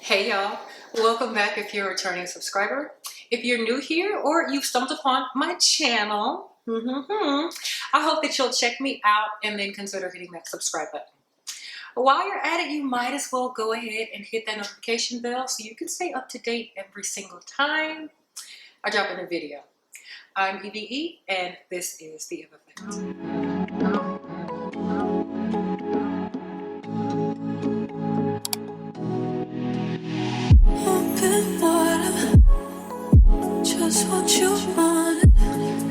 Hey y'all, welcome back if you're a returning subscriber. If you're new here or you've stumbled upon my channel, I hope that you'll check me out and then consider hitting that subscribe button. While you're at it, you might as well go ahead and hit that notification bell so you can stay up to date every single time I drop a new video. I'm EVE and this is the Overhyped.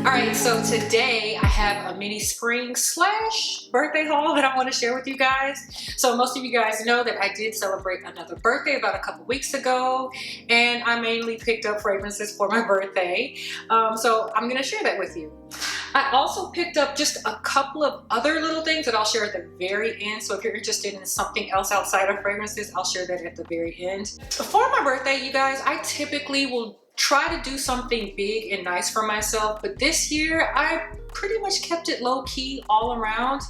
Alright, so today I have a mini spring / birthday haul that I want to share with you guys. So most of you guys know that I did celebrate another birthday about a couple weeks ago, and I mainly picked up fragrances for my birthday. So I'm going to share that with you. I also picked up just a couple of other little things that I'll share at the very end. So if you're interested in something else outside of fragrances, I'll share that at the very end. For my birthday, you guys, I typically will try to do something big and nice for myself, but this year I pretty much kept it low-key all around,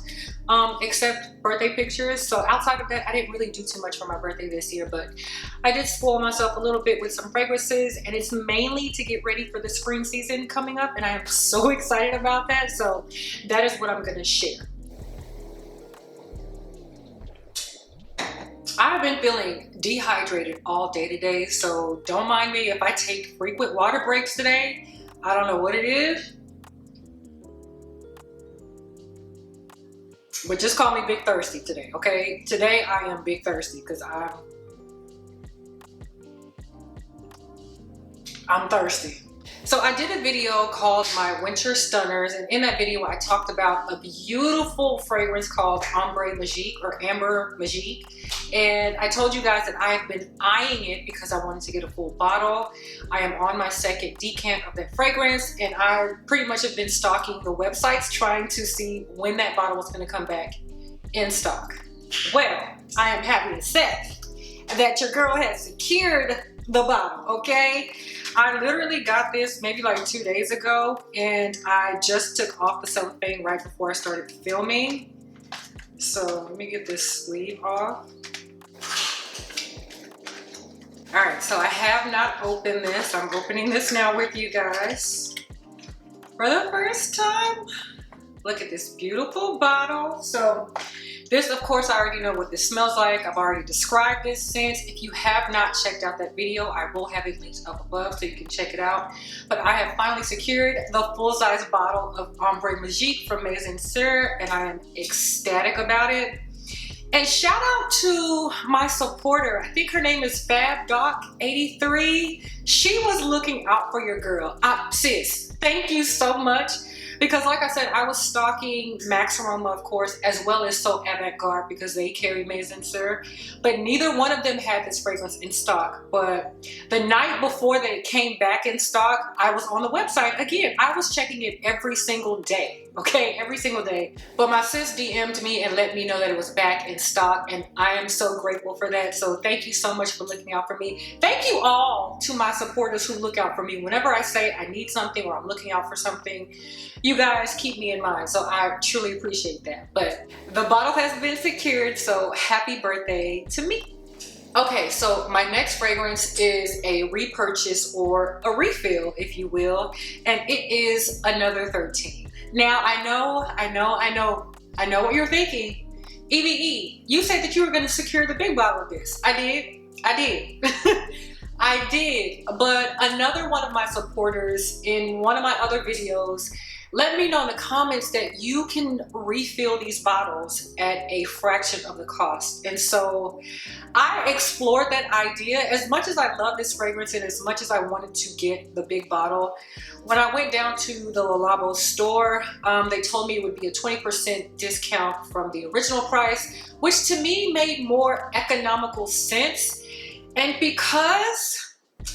except birthday pictures. So outside of that, I didn't really do too much for my birthday this year, but I did spoil myself a little bit with some fragrances, and it's mainly to get ready for the spring season coming up, and I am so excited about that. So that is what I'm going to share. I've been feeling dehydrated all day today, so don't mind me if I take frequent water breaks today. I don't know what it is, but just call me Big Thirsty today, okay? Today I am Big Thirsty because I'm thirsty. So I did a video called My Winter Stunners, and in that video I talked about a beautiful fragrance called Amber Magique, and I told you guys that I have been eyeing it because I wanted to get a full bottle. I am on my second decant of that fragrance, and I pretty much have been stalking the websites trying to see when that bottle was going to come back in stock. Well, I am happy to say that your girl has secured the bottle, okay? I literally got this maybe like 2 days ago, and I just took off the cellophane right before I started filming. So let me get this sleeve off. All right, so I have not opened this. I'm opening this now with you guys for the first time. Look at this beautiful bottle. So this, of course, I already know what this smells like. I've already described this scent. If you have not checked out that video, I will have it linked up above so you can check it out. But I have finally secured the full-size bottle of Amber Magique from Mizensir, and I am ecstatic about it. And shout out to my supporter. I think her name is FabDoc83. She was looking out for your girl. Sis, thank you so much. Because like I said, I was stalking Max Aroma, of course, as well as So Avant-Garde because they carry Mizensir. But neither one of them had this fragrance in stock. But the night before they came back in stock, I was on the website. Again, I was checking it every single day, okay? Every single day. But my sis DM'd me and let me know that it was back in stock, and I am so grateful for that. So thank you so much for looking out for me. Thank you all to my supporters who look out for me. Whenever I say I need something or I'm looking out for something, you guys keep me in mind, so I truly appreciate that. But the bottle has been secured, so happy birthday to me. Okay, so my next fragrance is a repurchase or a refill, if you will, and it is another 13. Now, I know what you're thinking. EVE, you said that you were going to secure the big bottle of this. I did. I did, but another one of my supporters in one of my other videos let me know in the comments that you can refill these bottles at a fraction of the cost. And so I explored that idea. As much as I love this fragrance and as much as I wanted to get the big bottle, when I went down to the LeLabo store, they told me it would be a 20% discount from the original price, which to me made more economical sense. And because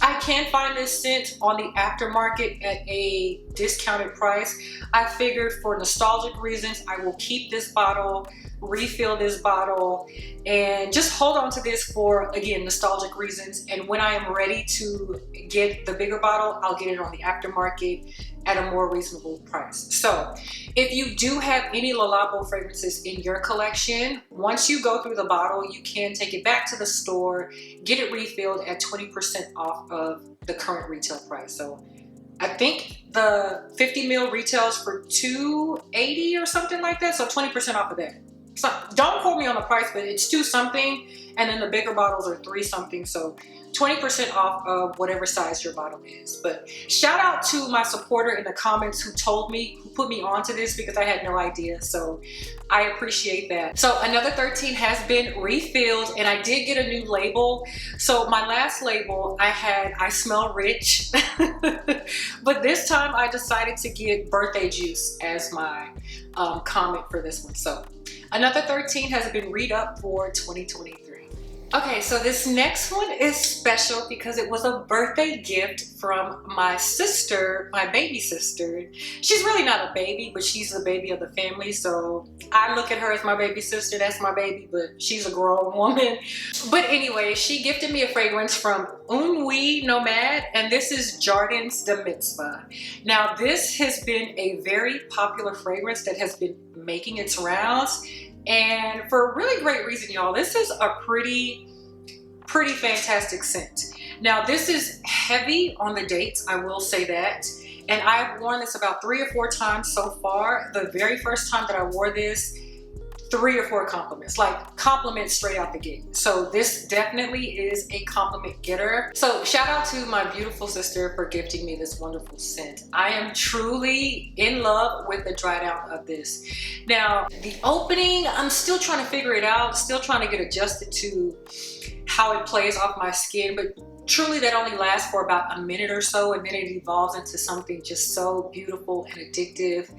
I can find this scent on the aftermarket at a discounted price, I figured for nostalgic reasons, I will keep this bottle refill this bottle and just hold on to this for, again, nostalgic reasons. And when I am ready to get the bigger bottle, I'll get it on the aftermarket at a more reasonable price. So if you do have any LeLabo fragrances in your collection, once you go through the bottle, you can take it back to the store, get it refilled at 20% off of the current retail price. So I think the 50 ml retails for $280 or something like that. So 20% off of that. So don't quote me on the price, but it's $2 something, and then the bigger bottles are $3 something. So 20% off of whatever size your bottle is. But shout out to my supporter in the comments who told me, who put me onto this, because I had no idea. So I appreciate that. So another 13 has been refilled, and I did get a new label. So my last label, I smell rich, but this time I decided to get birthday juice as my comment for this one. So another 13 has been re-upped for 2023. Okay, so this next one is special because it was a birthday gift from my sister, my baby sister. She's really not a baby, but she's the baby of the family. So I look at her as my baby sister. That's my baby, but she's a grown woman. But anyway, she gifted me a fragrance from Nuit Nomad, and this is Jardins de Mitzvah. Now, this has been a very popular fragrance that has been making its rounds. And for a really great reason, y'all. This is a pretty fantastic scent. Now, this is heavy on the dates, I will say that. And I've worn this about 3 or 4 times so far. The very first time that I wore this, 3 or 4 compliments, like compliments straight out the gate. So this definitely is a compliment getter. So shout out to my beautiful sister for gifting me this wonderful scent. I am truly in love with the dry down of this. Now, the opening, I'm still trying to figure it out, still trying to get adjusted to how it plays off my skin, but truly that only lasts for about a minute or so, and then it evolves into something just so beautiful and addictive.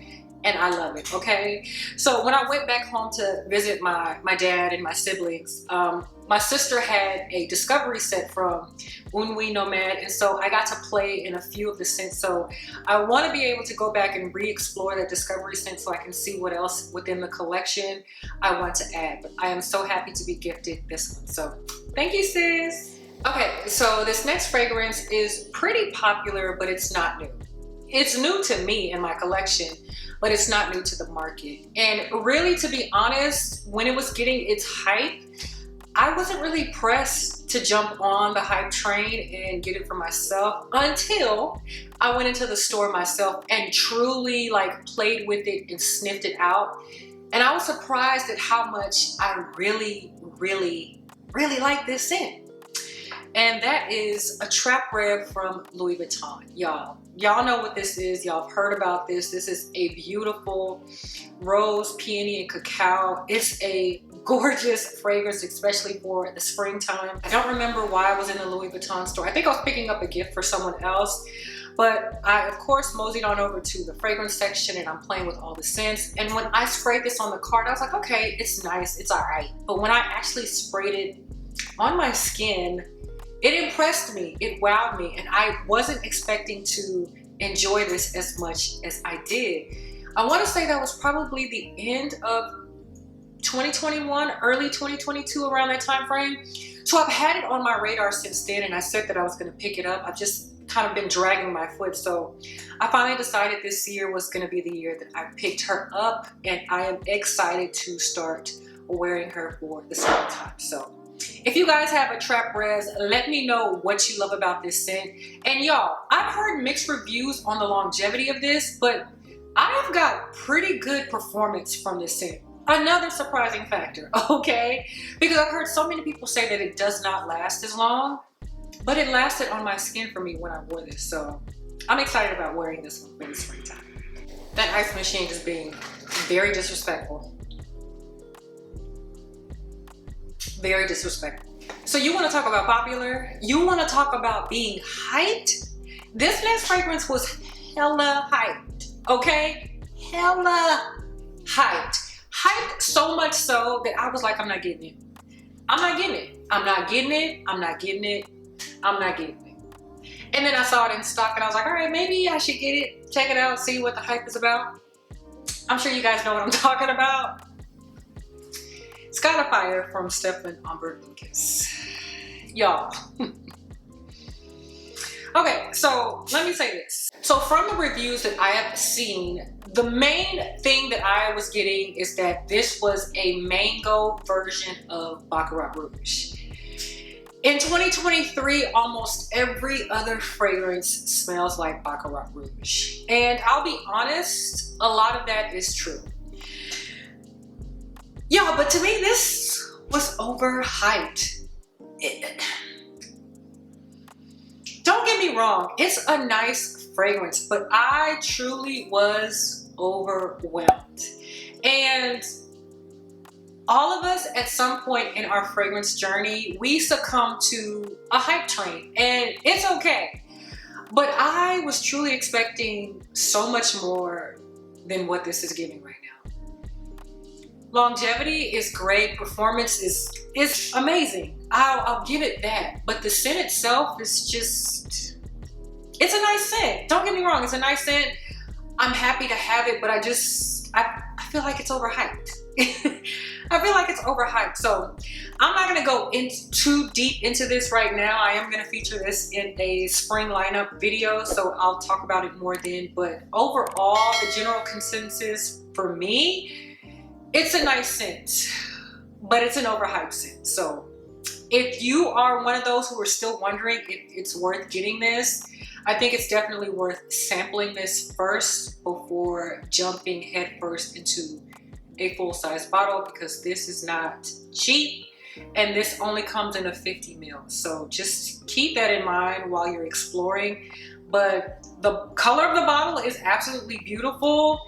And I love it, okay? So when I went back home to visit my dad and my siblings, my sister had a discovery set from Nuit Nomad, and so I got to play in a few of the scents. So I want to be able to go back and re-explore that discovery scent so I can see what else within the collection I want to add. But I am so happy to be gifted this one. So thank you, sis. Okay, so this next fragrance is pretty popular, but it's not new. It's new to me in my collection, but it's not new to the market. And really, to be honest, when it was getting its hype, I wasn't really pressed to jump on the hype train and get it for myself until I went into the store myself and truly like played with it and sniffed it out. And I was surprised at how much I really like this scent. And that is a Trap Red from Louis Vuitton. Y'all know what this is. Y'all have heard about this. This is a beautiful rose, peony, and cacao. It's a gorgeous fragrance, especially for the springtime. I don't remember why I was in the Louis Vuitton store. I think I was picking up a gift for someone else. But I, of course, moseyed on over to the fragrance section, and I'm playing with all the scents. And when I sprayed this on the card, I was like, okay, it's nice, it's all right. But when I actually sprayed it on my skin, it impressed me, it wowed me, and I wasn't expecting to enjoy this as much as I did. I want to say that was probably the end of 2021, early 2022, around that time frame. So I've had it on my radar since then, and I said that I was going to pick it up. I've just kind of been dragging my foot. So I finally decided this year was going to be the year that I picked her up, and I am excited to start wearing her for the summertime. So if you guys have a Trap Res, let me know what you love about this scent. And y'all, I've heard mixed reviews on the longevity of this, but I've got pretty good performance from this scent. Another surprising factor, okay? Because I've heard so many people say that it does not last as long, but it lasted on my skin for me when I wore this. So I'm excited about wearing this one for the springtime. That ice machine is being very disrespectful. Very disrespectful. So you want to talk about popular? You want to talk about being hyped? This next fragrance was hella hyped, okay? Hella hyped. Hyped so much so that I was like, I'm not getting it. I'm not getting it. I'm not getting it. I'm not getting it. I'm not getting it. And then I saw it in stock and I was like, all right, maybe I should get it, check it out, see what the hype is about. I'm sure you guys know what I'm talking about. It's got a fire from Stephan Humburt. Y'all. Okay, so let me say this. So from the reviews that I have seen, the main thing that I was getting is that this was a mango version of Baccarat Rouge. In 2023, almost every other fragrance smells like Baccarat Rouge. And I'll be honest, a lot of that is true. Yeah, but to me, this was overhyped. Don't get me wrong, it's a nice fragrance, but I truly was overwhelmed. And all of us at some point in our fragrance journey, we succumb to a hype train, and it's okay. But I was truly expecting so much more than what this is giving right now. Longevity is great, performance is amazing. I'll give it that. But the scent itself is just, it's a nice scent. Don't get me wrong, it's a nice scent. I'm happy to have it, but I feel like it's overhyped. I feel like it's overhyped. So I'm not gonna go too deep into this right now. I am gonna feature this in a spring lineup video, so I'll talk about it more then. But overall, the general consensus for me, it's a nice scent, but it's an overhyped scent. So if you are one of those who are still wondering if it's worth getting this, I think it's definitely worth sampling this first before jumping headfirst into a full-size bottle, because this is not cheap and this only comes in a 50 ml. So just keep that in mind while you're exploring. But the color of the bottle is absolutely beautiful.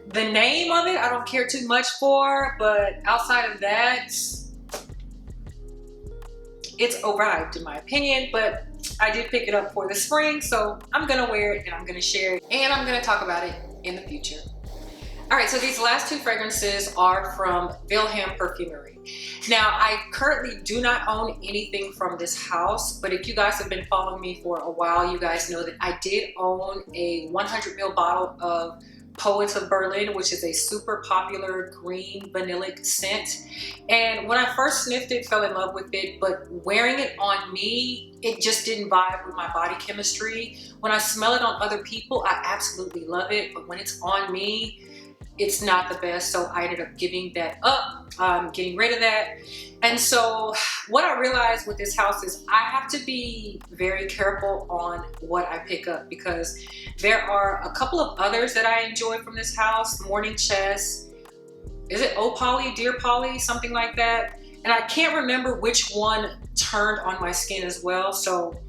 The name of it, I don't care too much for, but outside of that, it's overhyped in my opinion. But I did pick it up for the spring, so I'm gonna wear it and I'm gonna share it and I'm gonna talk about it in the future. All right, so these last two fragrances are from Vilhelm Perfumery. Now, I currently do not own anything from this house, but if you guys have been following me for a while, you guys know that I did own a 100 ml bottle of Poets of Berlin, which is a super popular green vanillic scent. And when I first sniffed it, fell in love with it, but wearing it on me, it just didn't vibe with my body chemistry. When I smell it on other people, I absolutely love it, but when it's on me, it's not the best. So I ended up giving that up, getting rid of that. And so what I realized with this house is I have to be very careful on what I pick up, because there are a couple of others that I enjoy from this house. Morning Chest, is it Oh Polly, Dear Polly, something like that. And I can't remember which one turned on my skin as well. So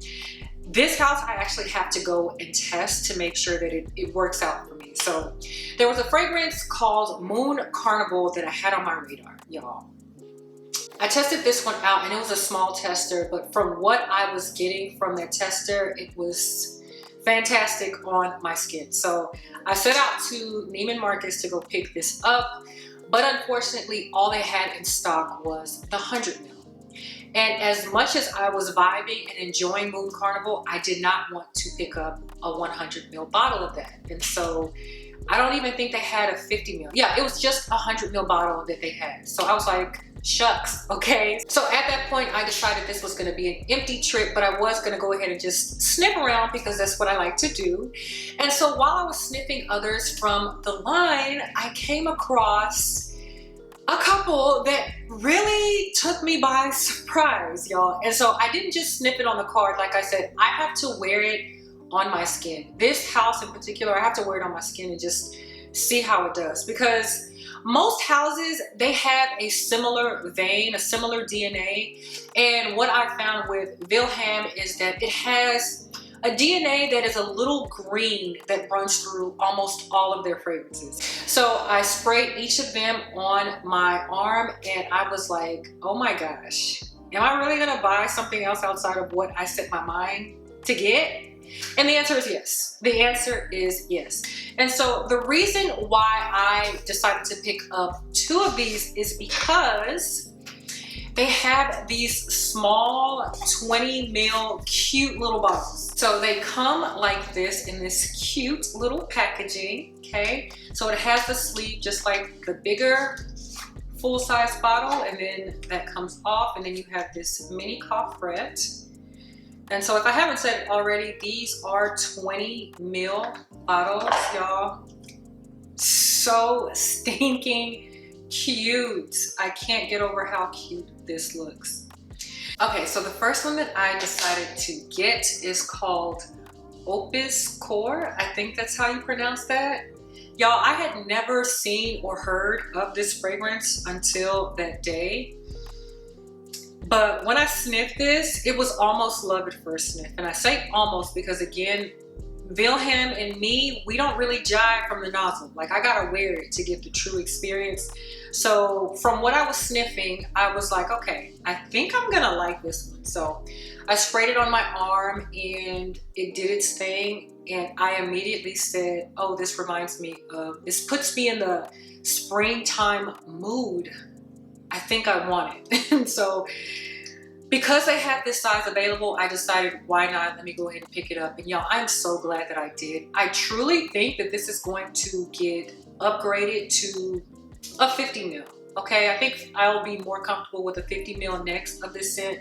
this house, I actually have to go and test to make sure that it works out for me. So there was a fragrance called Moon Carnival that I had on my radar, y'all. I tested this one out and it was a small tester, but from what I was getting from that tester, it was fantastic on my skin. So I set out to Neiman Marcus to go pick this up, but unfortunately all they had in stock was the 100 ml. And as much as I was vibing and enjoying Moon Carnival, I did not want to pick up a 100 ml bottle of that. And so I don't even think they had a 50 ml. Yeah, it was just a 100 ml bottle that they had. So I was like, shucks, okay. So at that point, I decided this was gonna be an empty trip, but I was gonna go ahead and just sniff around because that's what I like to do. And so while I was sniffing others from the line, I came across a couple that really took me by surprise, y'all. And so I didn't just sniff it on the card. Like I said, I have to wear it on my skin. This house in particular, I have to wear it on my skin and just see how it does, because most houses, they have a similar vein, a similar DNA. And what I found with Vilhelm is that it has a DNA that is a little green that runs through almost all of their fragrances. So I sprayed each of them on my arm and I was like, oh my gosh, am I really gonna buy something else outside of what I set my mind to get? And the answer is yes. The answer is yes. And so the reason why I decided to pick up two of these is because they have these small 20 ml cute little bottles. So they come like this in this cute little packaging, okay? So it has the sleeve just like the bigger full-size bottle, and then that comes off, and then you have this mini coffret. And so if I haven't said it already, these are 20 ml bottles, y'all. So stinking cute. I can't get over how cute this looks. Okay, so the first one that I decided to get is called Opus Core. I think that's how you pronounce that. Y'all, I had never seen or heard of this fragrance until that day. But when I sniffed this, it was almost love at first sniff. And I say almost because, again, Vilhelm and me, we don't really jive from the nozzle. Like, I gotta wear it to get the true experience. So from what I was sniffing, I was like, okay, I think I'm gonna like this one. So I sprayed it on my arm and it did its thing. And I immediately said, oh, this reminds me of, this puts me in the springtime mood. I think I want it. And so because they had this size available, I decided, why not? Let me go ahead and pick it up. And y'all, I'm so glad that I did. I truly think that this is going to get upgraded to a 50 ml. Okay, I think I'll be more comfortable with a 50 ml next of this scent.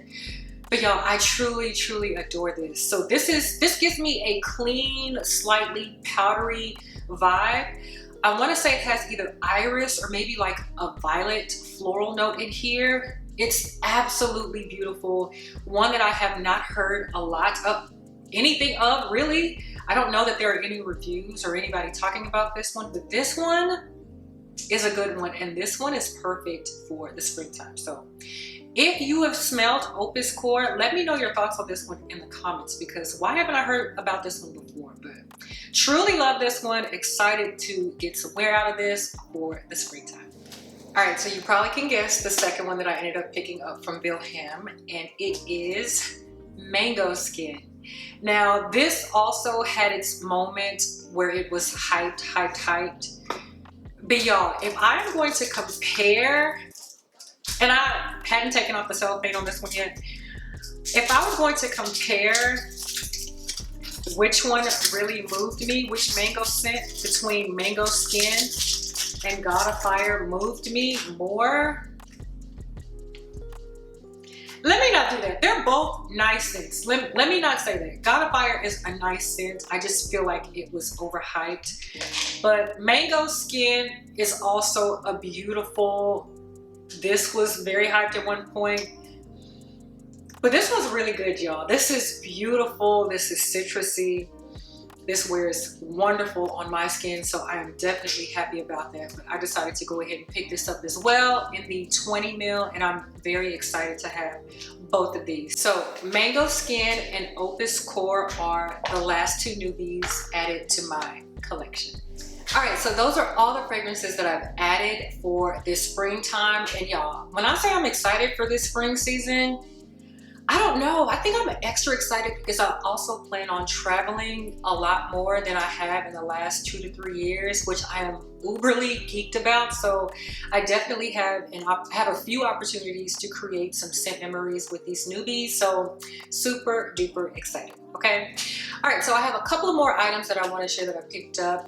But y'all, I truly, truly adore this. So this gives me a clean, slightly powdery vibe. I want to say it has either iris or maybe like a violet floral note in here. It's absolutely beautiful. One that I have not heard a lot of anything of, really. I don't know that there are any reviews or anybody talking about this one, but this one is a good one, and this one is perfect for the springtime. So if you have smelled Opus Core, let me know your thoughts on this one in the comments, because why haven't I heard about this one before? But truly love this one. Excited to get some wear out of this for the springtime. All right, so you probably can guess the second one that I ended up picking up from Vilhelm, and it is Mango Skin. Now, this also had its moment where it was hyped. But y'all, if I'm going to compare, and I hadn't taken off the cellophane on this one yet, if I was going to compare which one really moved me, which mango scent between Mango Skin and God of Fire moved me more. Let me not do that. They're both nice scents. Let me not say that. God of Fire is a nice scent. I just feel like it was overhyped. But Mango Skin is also a beautiful, this was very hyped at one point. But this one's really good, y'all. This is beautiful. This is citrusy. This wears wonderful on my skin, so I am definitely happy about that. But I decided to go ahead and pick this up as well in the 20 ml, and I'm very excited to have both of these. So Mango Skin and Opus Core are the last two newbies added to my collection. All right, so those are all the fragrances that I've added for this springtime. And y'all, when I say I'm excited for this spring season, I don't know. I think I'm extra excited because I also plan on traveling a lot more than I have in the last 2 to 3 years, which I am uberly geeked about. So I definitely have a few opportunities to create some scent memories with these newbies. So super duper excited. Okay. All right. So I have a couple of more items that I want to share that I picked up.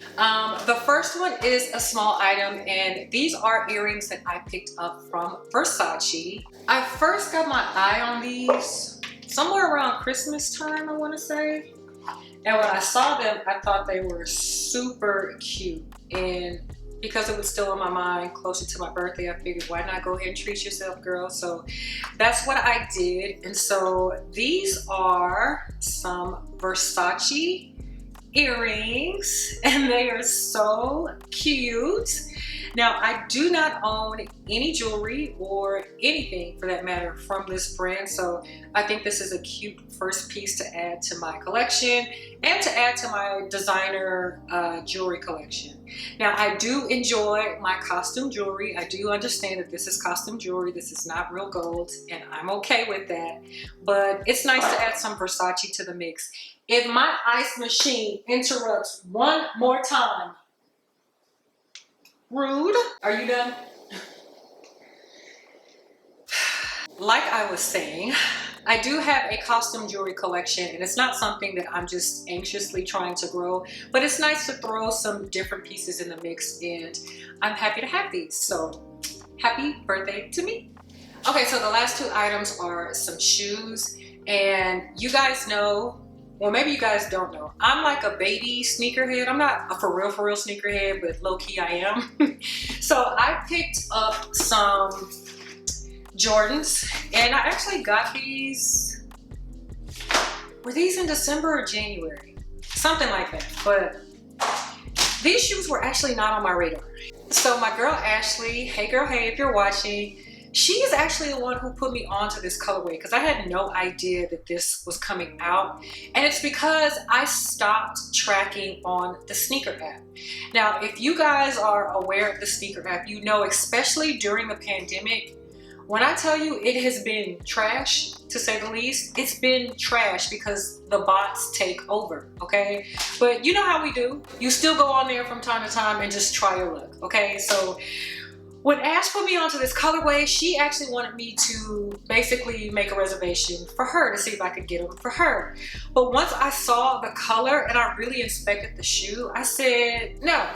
The first one is a small item, and these are earrings that I picked up from Versace. I first got my eye on these somewhere around Christmas time, I want to say. And when I saw them, I thought they were super cute. And because it was still on my mind closer to my birthday, I figured, why not go ahead and treat yourself, girl? So that's what I did. And so these are some Versace earrings, and they are so cute. Now, I do not own any jewelry or anything for that matter from this brand, so I think this is a cute first piece to add to my collection and to add to my designer jewelry collection. Now, I do enjoy my costume jewelry. I do understand that this is costume jewelry. This is not real gold, and I'm okay with that. But it's nice to add some Versace to the mix. If my ice machine interrupts one more time, rude. Are you done? Like I was saying, I do have a costume jewelry collection, and it's not something that I'm just anxiously trying to grow, but it's nice to throw some different pieces in the mix, and I'm happy to have these. So happy birthday to me. Okay, so the last two items are some shoes, and you guys know, well, maybe you guys don't know, I'm like a baby sneakerhead. I'm not a for real sneakerhead, but low-key I am. So I picked up some Jordans, and I actually got these, were these in December or January? Something like that, but these shoes were actually not on my radar. So my girl Ashley, hey girl, hey, if you're watching, she is actually the one who put me onto this colorway because I had no idea that this was coming out. And it's because I stopped tracking on the sneaker app. Now, if you guys are aware of the sneaker app, you know, especially during the pandemic, when I tell you it has been trash, to say the least, it's been trash because the bots take over, okay? But you know how we do. You still go on there from time to time and just try your luck, okay? So when Ash put me onto this colorway, she actually wanted me to basically make a reservation for her to see if I could get them for her. But once I saw the color and I really inspected the shoe, I said, no,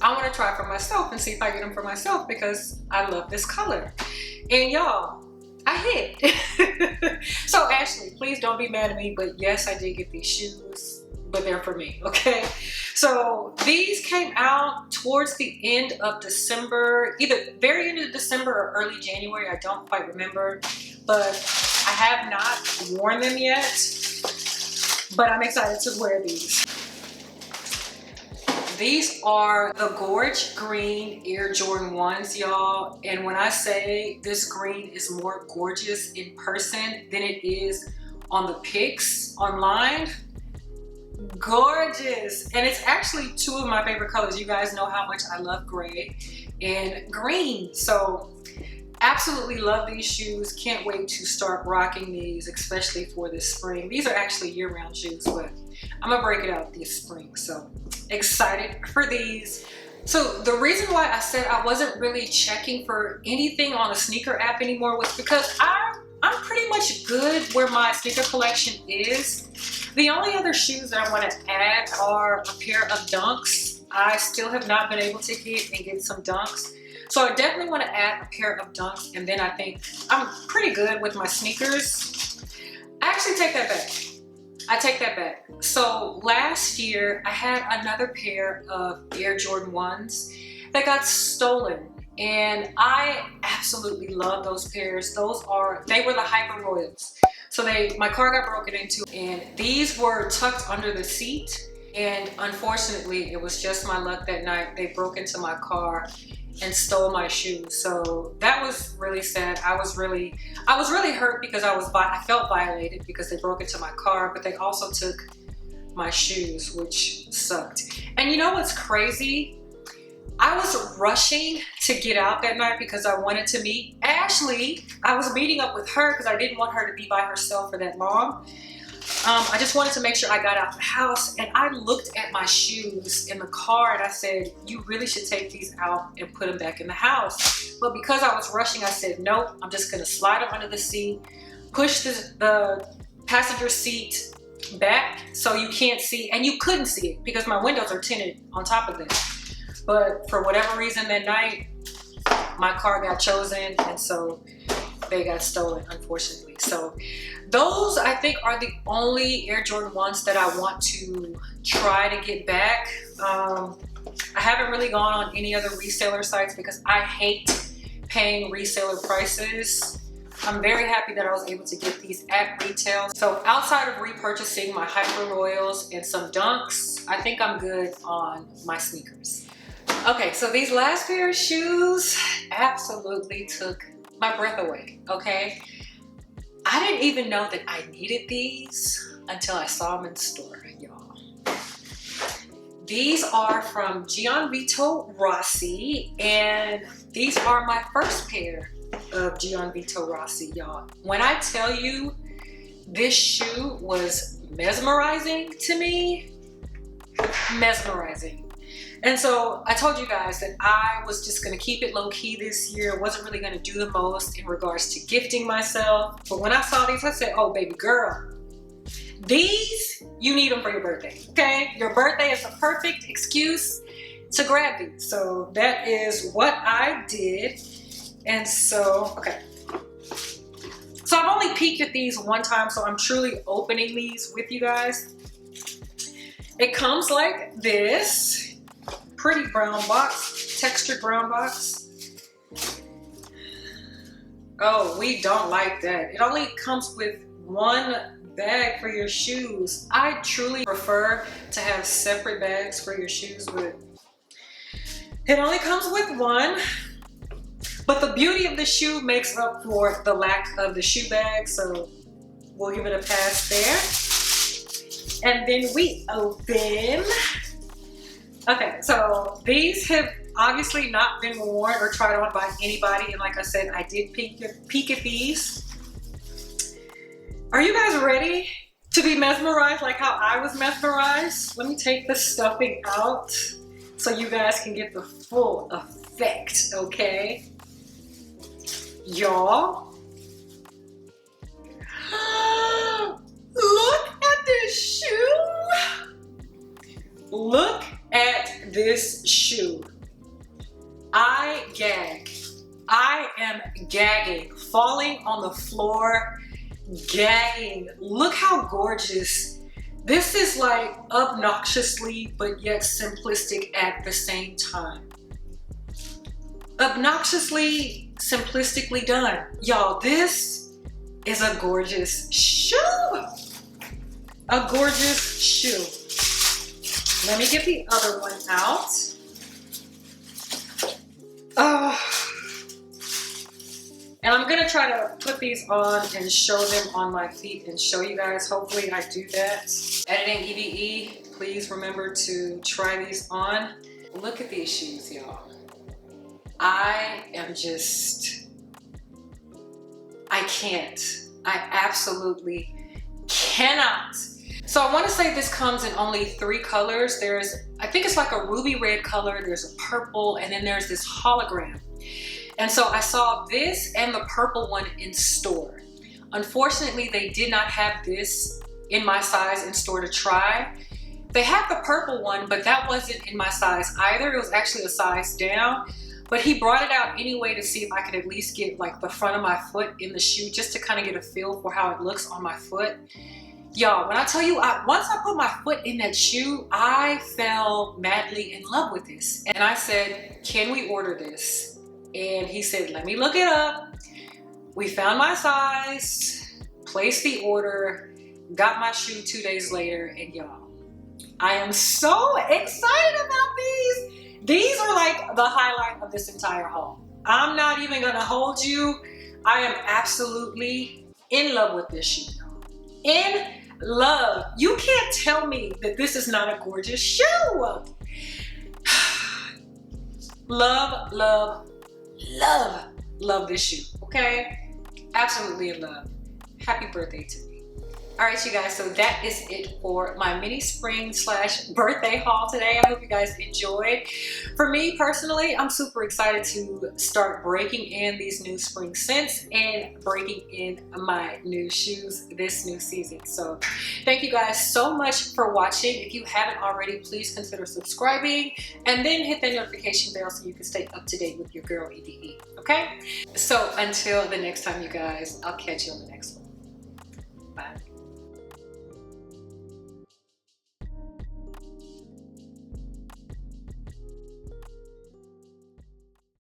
I want to try for myself and see if I get them for myself because I love this color. And y'all, I hit. So Ashley, please don't be mad at me, but yes, I did get these shoes, but they're for me, okay? So these came out towards the end of December, either very end of December or early January, I don't quite remember, but I have not worn them yet, but I'm excited to wear these. These are the Gorge Green Air Jordan 1s, y'all. And when I say this green is more gorgeous in person than it is on the pics online, gorgeous. And it's actually two of my favorite colors. You guys know how much I love gray and green. So absolutely love these shoes. Can't wait to start rocking these, especially for this spring. These are actually year-round shoes, but I'm gonna break it out this spring. So excited for these. So the reason why I said I wasn't really checking for anything on the sneaker app anymore was because I'm pretty much good where my sneaker collection is. The only other shoes that I want to add are a pair of Dunks. I still have not been able to get some Dunks. So I definitely want to add a pair of Dunks, and then I think I'm pretty good with my sneakers. I actually take that back. I take that back. So last year I had another pair of Air Jordan 1s that got stolen, and I absolutely love those pairs. They were the Hyper Royals. So my car got broken into, and these were tucked under the seat, and unfortunately it was just my luck that night. They broke into my car and stole my shoes. So that was really sad. I was really hurt because I felt violated because they broke into my car, but they also took my shoes, which sucked. And you know what's crazy? I was rushing to get out that night because I wanted to meet Ashley. I was meeting up with her because I didn't want her to be by herself for that long. I just wanted to make sure I got out the house, and I looked at my shoes in the car and I said, you really should take these out and put them back in the house. But because I was rushing, I said, nope, I'm just gonna slide them under the seat, push the passenger seat back so you can't see, and you couldn't see it because my windows are tinted on top of that. But for whatever reason that night, my car got chosen, and so they got stolen, unfortunately. So those, I think, are the only Air Jordan 1s that I want to try to get back. I haven't really gone on any other reseller sites because I hate paying reseller prices. I'm very happy that I was able to get these at retail. So outside of repurchasing my Hyper Royals and some Dunks, I think I'm good on my sneakers. Okay, so these last pair of shoes absolutely took my breath away, okay? I didn't even know that I needed these until I saw them in the store, y'all. These are from Gianvitto Rossi, and these are my first pair of Gianvitto Rossi, y'all. When I tell you this shoe was mesmerizing to me, mesmerizing. And so I told you guys that I was just gonna keep it low key this year. Wasn't really gonna do the most in regards to gifting myself. But when I saw these, I said, oh baby girl, these, you need them for your birthday, okay? Your birthday is the perfect excuse to grab these. So that is what I did. And so, okay. So I've only peeked at these one time, so I'm truly opening these with you guys. It comes like this. Pretty brown box, textured brown box. Oh, we don't like that. It only comes with one bag for your shoes. I truly prefer to have separate bags for your shoes, but it only comes with one. But the beauty of the shoe makes up for the lack of the shoe bag, so we'll give it a pass there. And then we open. Okay, so these have obviously not been worn or tried on by anybody, and like I said, I did peek at these. Are you guys ready to be mesmerized like how I was mesmerized? Let me take the stuffing out so you guys can get the full effect, okay? Y'all, look at this shoe. Look at this shoe. I gag. I am gagging, falling on the floor, gagging. Look how gorgeous. This is like obnoxiously but yet simplistic at the same time. Obnoxiously, simplistically done. Y'all, this is a gorgeous shoe. A gorgeous shoe. Let me get the other one out. And I'm gonna try to put these on and show them on my feet and show you guys. Hopefully I do that. Editing EVE, please remember to try these on. Look at these shoes, y'all. I am just, I can't. I absolutely cannot. So I want to say this comes in only 3 colors. There's, I think it's like a ruby red color, there's a purple, and then there's this hologram. And so I saw this and the purple one in store. Unfortunately, they did not have this in my size in store to try. They had the purple one, but that wasn't in my size either. It was actually a size down. But he brought it out anyway to see if I could at least get like the front of my foot in the shoe, just to kind of get a feel for how it looks on my foot. Y'all, when I tell you, once I put my foot in that shoe, I fell madly in love with this. And I said, can we order this? And he said, let me look it up. We found my size, placed the order, got my shoe 2 days later, and y'all, I am so excited about these. These are like the highlight of this entire haul. I'm not even gonna hold you. I am absolutely in love with this shoe. In love. You can't tell me that this is not a gorgeous shoe. Love, love, love, love this shoe, okay? Absolutely in love. Happy birthday to me. All right, you guys, so that is it for my mini spring / birthday haul today. I hope you guys enjoyed. For me personally, I'm super excited to start breaking in these new spring scents and breaking in my new shoes this new season. So thank you guys so much for watching. If you haven't already, please consider subscribing and then hit that notification bell so you can stay up to date with your girl EVE, okay? So until the next time, you guys, I'll catch you on the next one.